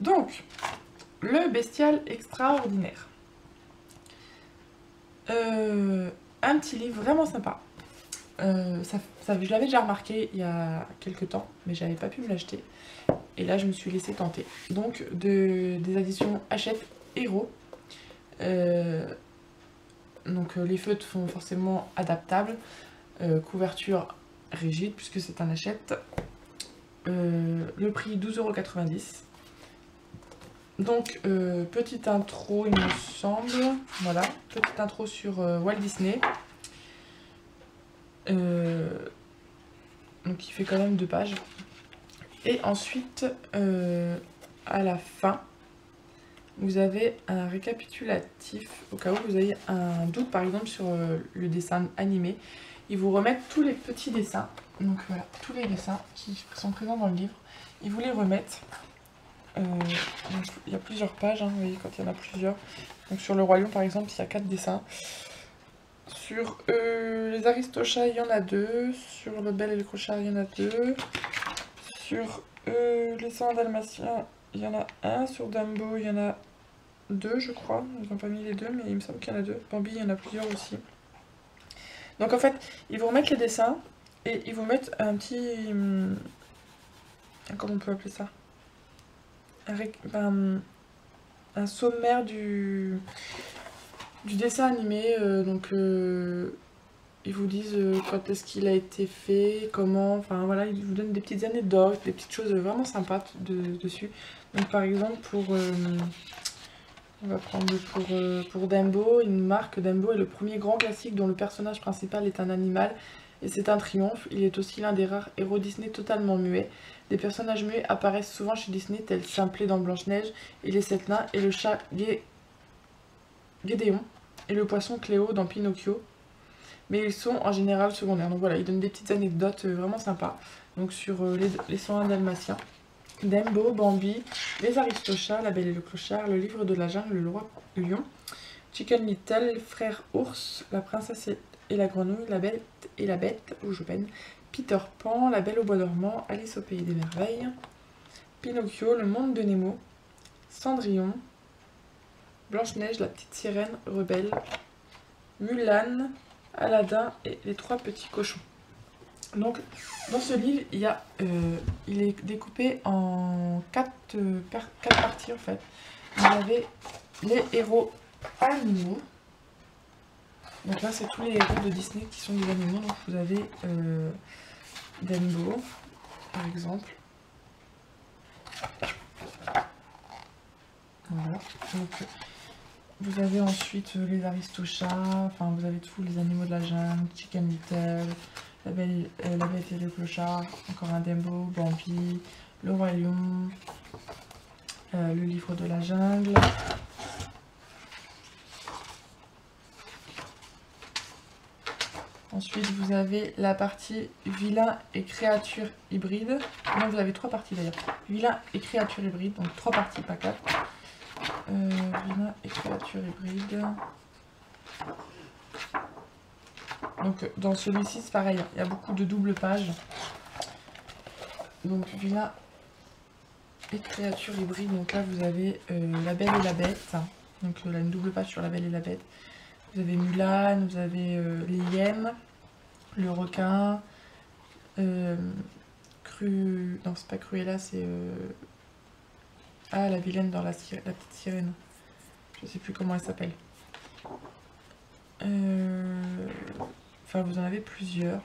Donc, le bestial extraordinaire. Un petit livre vraiment sympa. Je l'avais déjà remarqué il y a quelques temps, mais j'avais pas pu me l'acheter. Et là, je me suis laissée tenter. Donc, des éditions Hachette Héros. Donc, les feutres sont forcément adaptables. Couverture rigide, puisque c'est un Hachette. Le prix 12,90 €. Donc, petite intro, il me semble. Voilà, petite intro sur Walt Disney. Donc, il fait quand même 2 pages. Et ensuite, à la fin, vous avez un récapitulatif au cas où vous avez un doute, par exemple, sur le dessin animé. Ils vous remettent tous les petits dessins. Donc voilà, tous les dessins qui sont présents dans le livre. Ils vous les remettent. Donc, il y a plusieurs pages, hein, vous voyez, quand il y en a plusieurs. Donc sur le Roi Lion, par exemple, il y a 4 dessins. Sur les Aristochats, il y en a 2. Sur le Bel et le Clochard, il y en a 2. Sur les 100 Dalmatiens, il y en a 1. Sur Dumbo, il y en a 2, je crois. Ils n'ont pas mis les 2, mais il me semble qu'il y en a 2. Bambi, il y en a plusieurs aussi. Donc en fait, ils vous remettent les dessins et ils vous mettent un petit... comment on peut appeler ça? Un sommaire du dessin animé. Ils vous disent quand est-ce qu'il a été fait, comment, enfin voilà, ils vous donnent des petites anecdotes, des petites choses vraiment sympas dessus. Donc par exemple on va prendre pour Dumbo, une marque. Dumbo est le premier grand classique dont le personnage principal est un animal et c'est un triomphe. Il est aussi l'un des rares héros Disney totalement muets. Des personnages muets apparaissent souvent chez Disney tels Simplet dans Blanche-Neige et les 7 nains et le chat Gédéon et le poisson Cléo dans Pinocchio. Mais ils sont en général secondaires. Donc voilà, ils donnent des petites anecdotes vraiment sympas. Donc sur les 101 Dalmatiens. Dumbo, Bambi, les Aristochats, La Belle et le Clochard, Le Livre de la Jungle, Le Roi Lion, Chicken Little, Frère Ours, La Princesse et la Grenouille, La Bête et la Bête, où je peine, Peter Pan, La Belle au Bois dormant, Alice au Pays des Merveilles, Pinocchio, Le Monde de Nemo, Cendrillon, Blanche-Neige, La Petite Sirène, Rebelle, Mulan, Aladdin et Les Trois Petits Cochons. Donc, dans ce livre, il est découpé en 4 parties en fait. Vous avez les héros animaux. Donc là, c'est tous les héros de Disney qui sont des animaux. Donc vous avez Dumbo, par exemple. Voilà. Donc, vous avez ensuite les Aristochats. Enfin, vous avez tous les animaux de la jungle, Chicken Little, la Bête et le Clochard, encore un Dumbo, Bambi, le Roi Lion, le Livre de la Jungle. Ensuite, vous avez la partie vilain et créatures hybrides. Non, vous avez 3 parties d'ailleurs. Vilain et créatures hybrides, donc 3 parties, pas 4. Vilain et créatures hybrides. Donc dans celui-ci c'est pareil, il y a beaucoup de doubles pages. Donc vilain et créatures hybrides. Donc là vous avez La Belle et la Bête. Donc là une double page sur La Belle et la Bête. Vous avez Mulan, vous avez les hyènes, le requin, non c'est pas Cruella, c'est la vilaine dans la petite sirène. Je sais plus comment elle s'appelle. Enfin vous en avez plusieurs.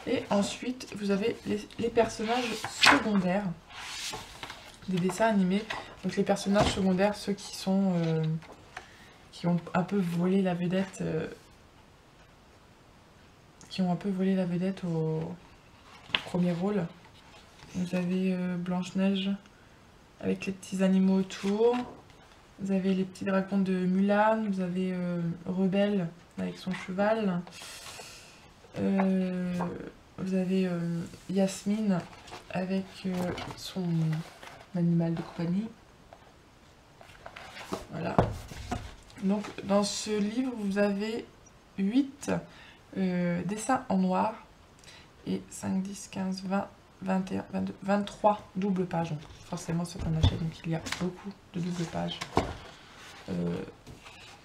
Et ensuite vous avez les personnages secondaires des dessins animés. Donc les personnages secondaires, ceux qui sont qui ont un peu volé la vedette au premier rôle. Vous avez Blanche-Neige avec les petits animaux autour. Vous avez les petits dragons de Mulan. Vous avez Rebelle avec son cheval. Vous avez Yasmine avec son animal de compagnie. Voilà. Donc dans ce livre, vous avez 8 dessins en noir. Et 5, 10, 15, 20, 21, 22, 23 doubles pages. Donc forcément c'est un achat, donc il y a beaucoup de doubles pages.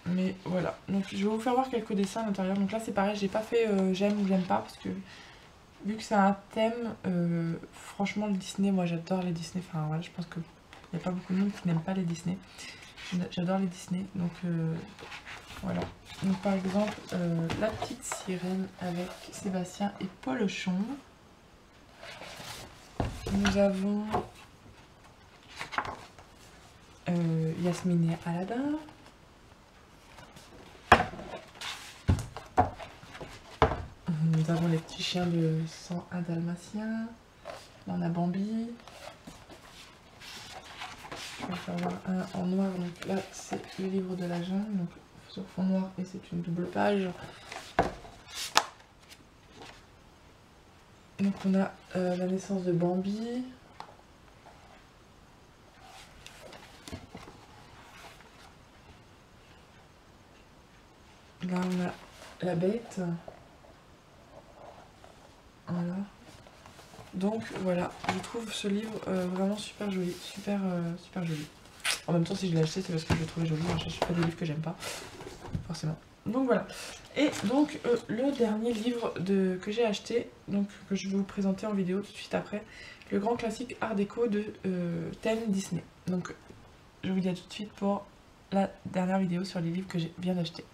Mais voilà, donc je vais vous faire voir quelques dessins à l'intérieur. Donc là c'est pareil, j'ai pas fait j'aime ou j'aime pas, parce que vu que c'est un thème, franchement le Disney, moi j'adore les Disney. Enfin voilà, je pense qu'il n'y a pas beaucoup de monde qui n'aime pas les Disney. J'adore les Disney, donc voilà. Donc par exemple, la petite sirène avec Sébastien et Polochon. Nous avons Yasmine et Aladdin. Nous avons les petits chiens de 101 Dalmatiens. Là on a Bambi. Je vais faire voir un en noir. Donc là c'est le livre de la jungle. Donc sur fond noir et c'est une double page. Donc on a la naissance de Bambi. Là on a la bête. Voilà. Donc voilà, je trouve ce livre vraiment super joli, super joli. En même temps si je l'ai acheté c'est parce que je l'ai trouvé joli, je ne suis pas des livres que j'aime pas, forcément. Donc voilà. Et donc le dernier livre que j'ai acheté, donc que je vais vous présenter en vidéo tout de suite après, le grand classique art déco de thème Disney. Donc je vous dis à tout de suite pour la dernière vidéo sur les livres que j'ai bien achetés.